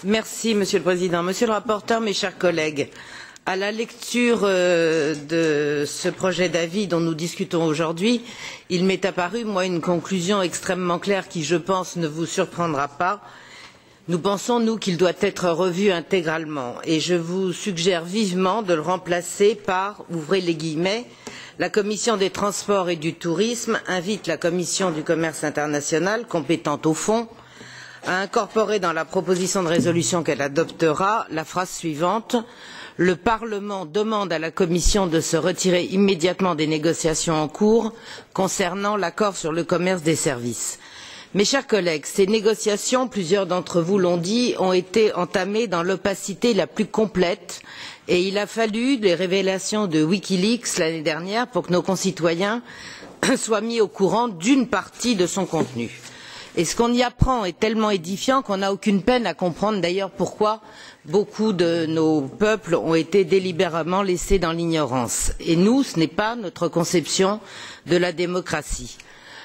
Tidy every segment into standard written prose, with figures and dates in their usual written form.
Monsieur le Président, Monsieur le rapporteur, mes chers collègues. À la lecture de ce projet d'avis dont nous discutons aujourd'hui, il m'est apparu, une conclusion extrêmement claire qui, je pense, ne vous surprendra pas. Nous pensons, nous, qu'il doit être revu intégralement et je vous suggère vivement de le remplacer par, ouvrez les guillemets, la Commission des transports et du tourisme invite la Commission du commerce international, compétente au fond, à incorporer dans la proposition de résolution qu'elle adoptera la phrase suivante: le Parlement demande à la Commission de se retirer immédiatement des négociations en cours concernant l'accord sur le commerce des services. Mes chers collègues, ces négociations, plusieurs d'entre vous l'ont dit, ont été entamées dans l'opacité la plus complète et il a fallu les révélations de Wikileaks l'année dernière pour que nos concitoyens soient mis au courant d'une partie de son contenu. Et ce qu'on y apprend est tellement édifiant qu'on n'a aucune peine à comprendre d'ailleurs pourquoi beaucoup de nos peuples ont été délibérément laissés dans l'ignorance. Et nous, ce n'est pas notre conception de la démocratie.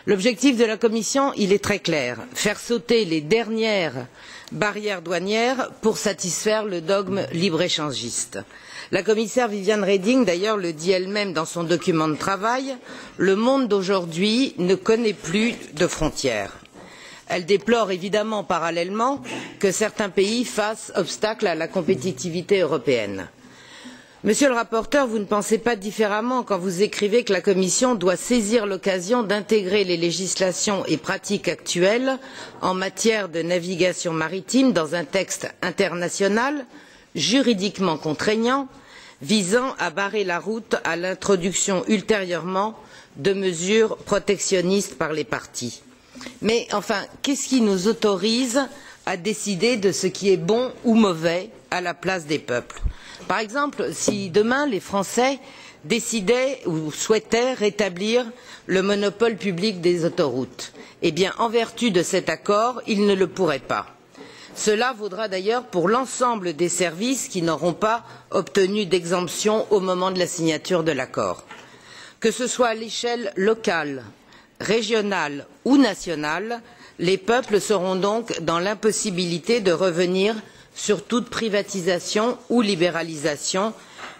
L'objectif de la Commission, il est très clair, faire sauter les dernières barrières douanières pour satisfaire le dogme libre-échangiste. La commissaire Viviane Reding, d'ailleurs, le dit elle-même dans son document de travail, le monde d'aujourd'hui ne connaît plus de frontières. Elle déplore évidemment parallèlement que certains pays fassent obstacle à la compétitivité européenne. Monsieur le rapporteur, vous ne pensez pas différemment quand vous écrivez que la Commission doit saisir l'occasion d'intégrer les législations et pratiques actuelles en matière de navigation maritime dans un texte international juridiquement contraignant visant à barrer la route à l'introduction ultérieurement de mesures protectionnistes par les parties. Mais enfin, qu'est-ce qui nous autorise à décider de ce qui est bon ou mauvais à la place des peuples? Par exemple, si demain les Français décidaient ou souhaitaient rétablir le monopole public des autoroutes, eh bien, en vertu de cet accord, ils ne le pourraient pas. Cela vaudra d'ailleurs pour l'ensemble des services qui n'auront pas obtenu d'exemption au moment de la signature de l'accord. Que ce soit à l'échelle locale, régionale ou nationale, les peuples seront donc dans l'impossibilité de revenir sur toute privatisation ou libéralisation,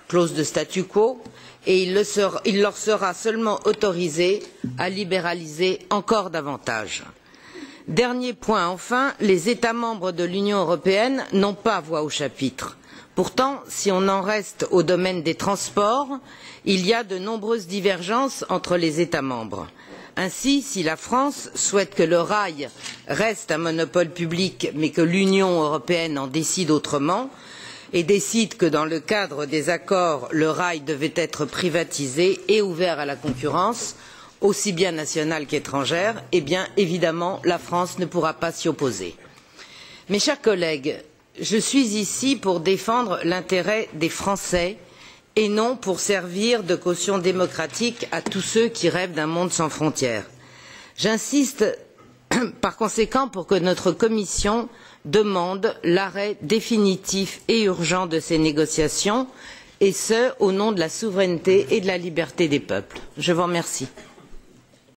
clause de statu quo, et il leur sera seulement autorisé à libéraliser encore davantage. Dernier point enfin, les États membres de l'Union européenne n'ont pas voix au chapitre. Pourtant, si on en reste au domaine des transports, il y a de nombreuses divergences entre les États membres. Ainsi, si la France souhaite que le rail reste un monopole public, mais que l'Union européenne en décide autrement, et décide que dans le cadre des accords, le rail devait être privatisé et ouvert à la concurrence, aussi bien nationale qu'étrangère, eh bien, évidemment, la France ne pourra pas s'y opposer. Mes chers collègues, je suis ici pour défendre l'intérêt des Français et non pour servir de caution démocratique à tous ceux qui rêvent d'un monde sans frontières. J'insiste par conséquent pour que notre commission demande l'arrêt définitif et urgent de ces négociations, et ce, au nom de la souveraineté et de la liberté des peuples. Je vous remercie.